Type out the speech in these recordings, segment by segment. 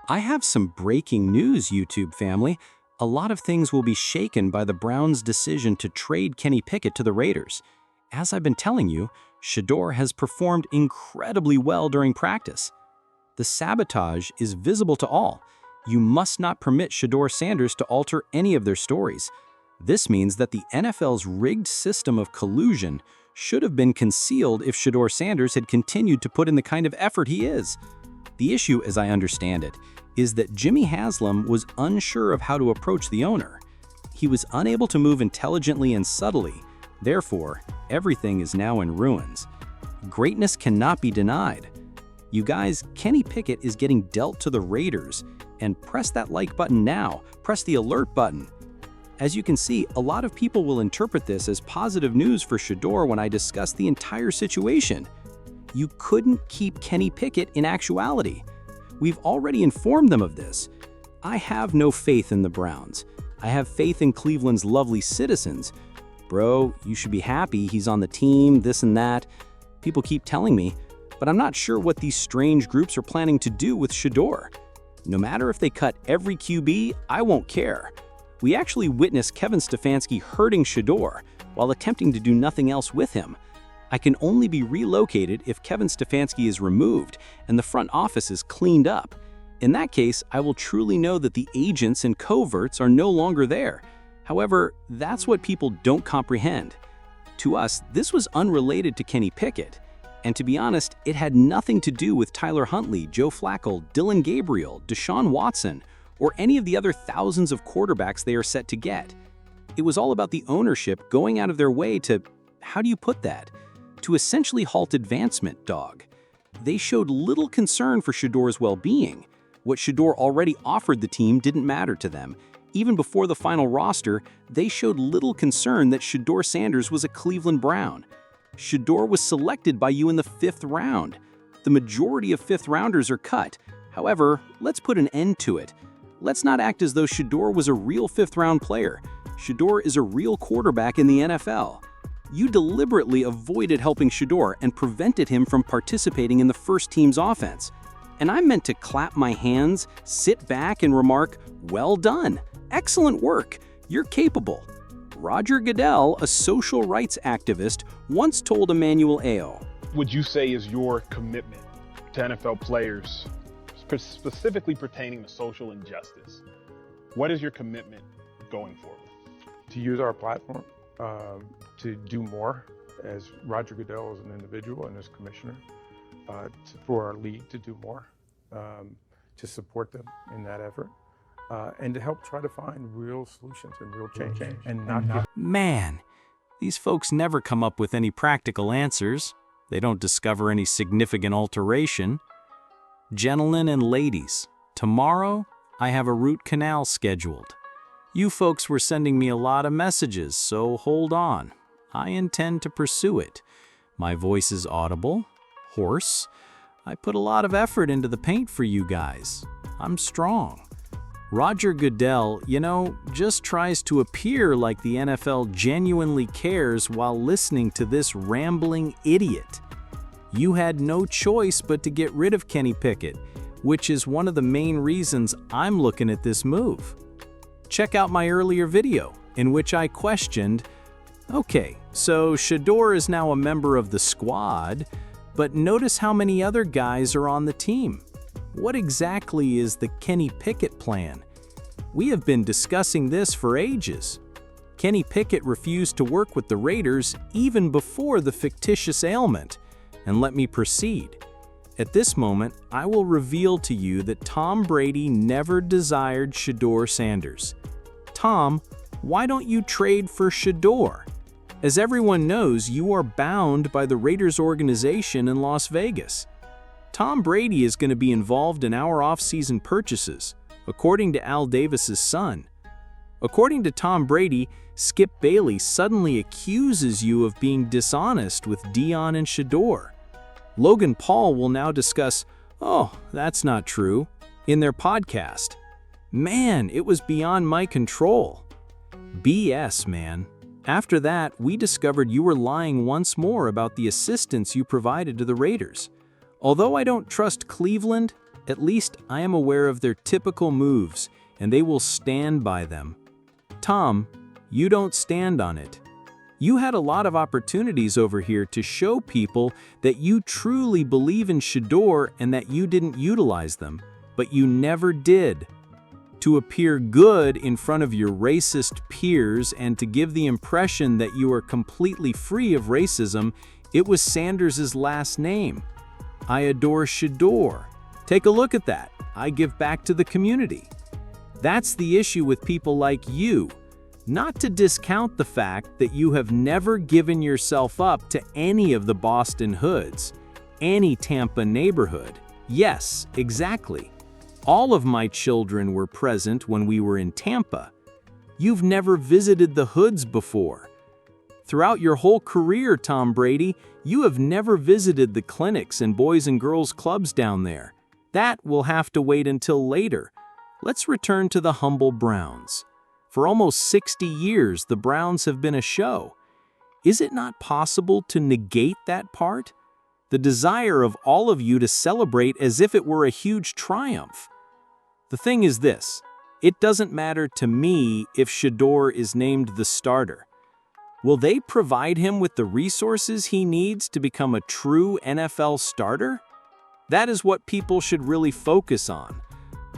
I have some breaking news, YouTube family. A lot of things will be shaken by the Browns' decision to trade Kenny Pickett to the Raiders. As I've been telling you, Shedeur has performed incredibly well during practice. The sabotage is visible to all. You must not permit Shedeur Sanders to alter any of their stories. This means that the NFL's rigged system of collusion should have been concealed if Shedeur Sanders had continued to put in the kind of effort he is. The issue, as I understand it, is that Jimmy Haslam was unsure of how to approach the owner. He was unable to move intelligently and subtly. Therefore, everything is now in ruins. Greatness cannot be denied. You guys, Kenny Pickett is getting dealt to the Raiders, and press that like button now. Press the alert button. As you can see, a lot of people will interpret this as positive news for Shedeur when I discuss the entire situation. You couldn't keep Kenny Pickett in actuality. We've already informed them of this. I have no faith in the Browns. I have faith in Cleveland's lovely citizens. Bro, you should be happy he's on the team, this and that. People keep telling me, but I'm not sure what these strange groups are planning to do with Shedeur. No matter if they cut every QB, I won't care. We actually witnessed Kevin Stefanski hurting Shedeur while attempting to do nothing else with him. I can only be relocated if Kevin Stefanski is removed and the front office is cleaned up. In that case, I will truly know that the agents and coverts are no longer there. However, that's what people don't comprehend. To us, this was unrelated to Kenny Pickett. And to be honest, it had nothing to do with Tyler Huntley, Joe Flacco, Dylan Gabriel, Deshaun Watson, or any of the other thousands of quarterbacks they are set to get. It was all about the ownership going out of their way to, how do you put that? To essentially halt advancement, dog. They showed little concern for Shedeur's well-being. What Shedeur already offered the team didn't matter to them. Even before the final roster, they showed little concern that Shedeur Sanders was a Cleveland Brown. Shedeur was selected by you in the 5th round. The majority of 5th-rounders are cut. However, let's put an end to it. Let's not act as though Shedeur was a real 5th-round player. Shedeur is a real quarterback in the NFL. You deliberately avoided helping Shedeur and prevented him from participating in the first team's offense. And I'm meant to clap my hands, sit back, and remark, well done, excellent work, you're capable. Roger Goodell, a social rights activist, once told Emmanuel Ayo, would you say is your commitment to NFL players, specifically pertaining to social injustice? What is your commitment going forward? To use our platform to do more as Roger Goodell as an individual and as commissioner, for our league to do more, to support them in that effort, and to help try to find real solutions and real change. And not give. Man, these folks never come up with any practical answers. They don't discover any significant alteration. Gentlemen and ladies, tomorrow I have a root canal scheduled. You folks were sending me a lot of messages, so hold on. I intend to pursue it. My voice is audible, hoarse. I put a lot of effort into the paint for you guys. I'm strong. Roger Goodell, just tries to appear like the NFL genuinely cares while listening to this rambling idiot. You had no choice but to get rid of Kenny Pickett, which is one of the main reasons I'm looking at this move. Check out my earlier video, in which I questioned, okay, so Shedeur is now a member of the squad, but notice how many other guys are on the team. What exactly is the Kenny Pickett plan? We have been discussing this for ages. Kenny Pickett refused to work with the Raiders even before the fictitious ailment. And let me proceed. At this moment, I will reveal to you that Tom Brady never desired Shedeur Sanders. Tom, why don't you trade for Shedeur? As everyone knows, you are bound by the Raiders organization in Las Vegas. Tom Brady is going to be involved in our off-season purchases, according to Al Davis's son. According to Tom Brady, Skip Bayless suddenly accuses you of being dishonest with Dion and Shedeur. Logan Paul will now discuss, oh, that's not true, in their podcast. Man, it was beyond my control. BS, man. After that, we discovered you were lying once more about the assistance you provided to the Raiders. Although I don't trust Cleveland, At least I am aware of their typical moves, and they will stand by them. Tom, you don't stand on it. You had a lot of opportunities over here to show people that you truly believe in Shedeur and that you didn't utilize them, but you never did. To appear good in front of your racist peers and to give the impression that you are completely free of racism, it was Sanders' last name. I adore Shedeur. Take a look at that. I give back to the community. That's the issue with people like you. Not to discount the fact that you have never given yourself up to any of the Boston hoods, any Tampa neighborhood. Yes, exactly. All of my children were present when we were in Tampa. You've never visited the hoods before. Throughout your whole career, Tom Brady, you have never visited the clinics and boys and girls clubs down there. That will have to wait until later. Let's return to the humble Browns. For almost 60 years, the Browns have been a show. Is it not possible to negate that part? The desire of all of you to celebrate as if it were a huge triumph. The thing is this, it doesn't matter to me if Shedeur is named the starter. Will they provide him with the resources he needs to become a true NFL starter? That is what people should really focus on.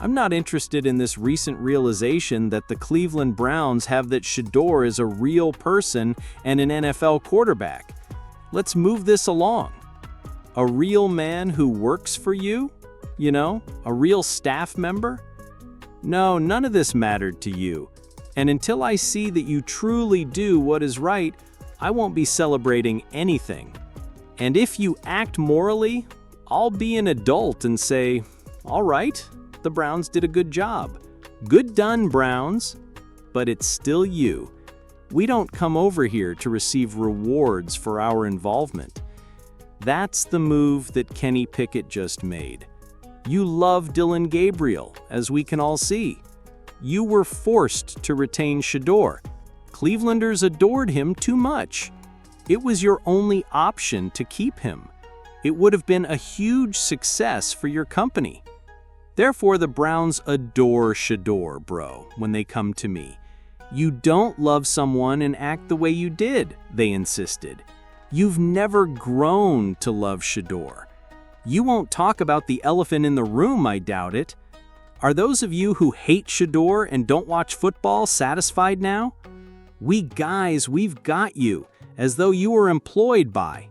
I'm not interested in this recent realization that the Cleveland Browns have that Shedeur is a real person and an NFL quarterback. Let's move this along. A real man who works for you? You know, a real staff member? No, none of this mattered to you. And until I see that you truly do what is right, I won't be celebrating anything. And if you act morally, I'll be an adult and say, all right, the Browns did a good job. Good done, Browns. But it's still you. We don't come over here to receive rewards for our involvement. That's the move that Kenny Pickett just made. You love Dillon Gabriel, as we can all see. You were forced to retain Shedeur. Clevelanders adored him too much. It was your only option to keep him. It would have been a huge success for your company. Therefore, the Browns adore Shedeur, bro, when they come to me. You don't love someone and act the way you did, they insisted. You've never grown to love Shedeur. You won't talk about the elephant in the room, I doubt it. Are those of you who hate Shedeur and don't watch football satisfied now? We guys, we've got you, as though you were employed by.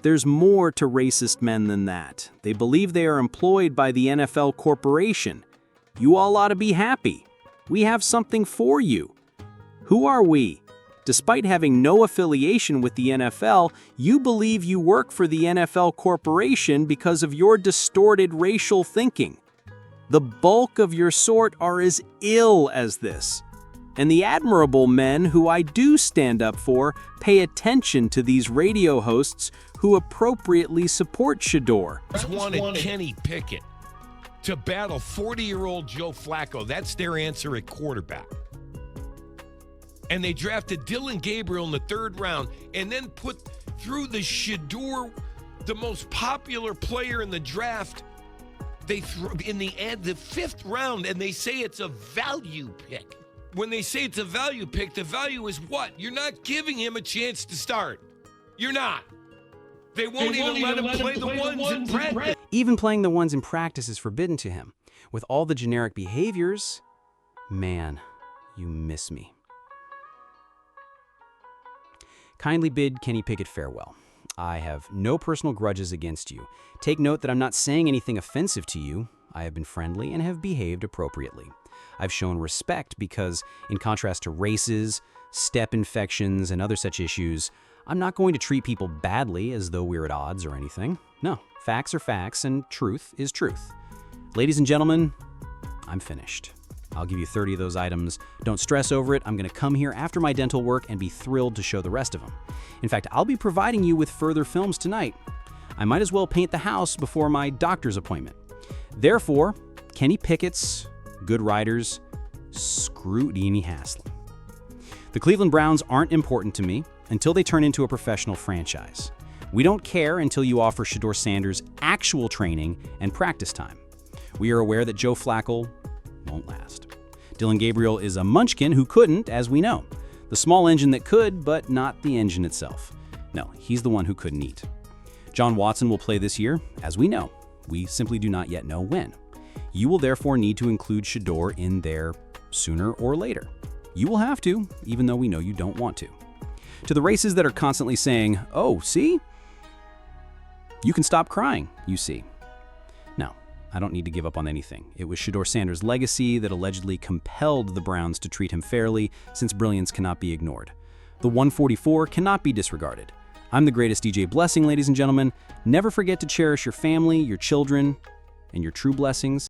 There's more to racist men than that. They believe they are employed by the NFL corporation. You all ought to be happy. We have something for you. Who are we? Despite having no affiliation with the NFL, you believe you work for the NFL corporation because of your distorted racial thinking. The bulk of your sort are as ill as this. And the admirable men who I do stand up for pay attention to these radio hosts who appropriately support Shedeur. Wanted Kenny Pickett to battle 40-year-old Joe Flacco. That's their answer at quarterback. And they drafted Dillon Gabriel in the 3rd round and then put through the Shedeur, the most popular player in the draft, they threw in the 5th round, and they say it's a value pick. When they say it's a value pick, the value is what? You're not giving him a chance to start. You're not. They won't even let him play the ones in practice. Even playing the ones in practice is forbidden to him. With all the generic behaviors, man, you miss me. Kindly bid Kenny Pickett farewell. I have no personal grudges against you. Take note that I'm not saying anything offensive to you. I have been friendly and have behaved appropriately. I've shown respect because, in contrast to races, step infections, and other such issues, I'm not going to treat people badly as though we're at odds or anything. No, facts are facts and truth is truth. Ladies and gentlemen, I'm finished. I'll give you 30 of those items. Don't stress over it. I'm going to come here after my dental work and be thrilled to show the rest of them. In fact, I'll be providing you with further films tonight. I might as well paint the house before my doctor's appointment. Therefore, Kenny Pickett's good riders, screw Deanie Haslam. The Cleveland Browns aren't important to me until they turn into a professional franchise. We don't care until you offer Shedeur Sanders actual training and practice time. We are aware that Joe Flacco won't last. Dylan Gabriel is a munchkin who couldn't, as we know. The small engine that could, but not the engine itself. No, he's the one who couldn't eat. John Watson will play this year, as we know. We simply do not yet know when. You will therefore need to include Shedeur in there sooner or later. You will have to, even though we know you don't want to. To the races that are constantly saying, oh, see? You can stop crying, you see. No, I don't need to give up on anything. It was Shedeur Sanders' legacy that allegedly compelled the Browns to treat him fairly, since brilliance cannot be ignored. The 144 cannot be disregarded. I'm the greatest DJ Blessing, ladies and gentlemen. Never forget to cherish your family, your children, and your true blessings.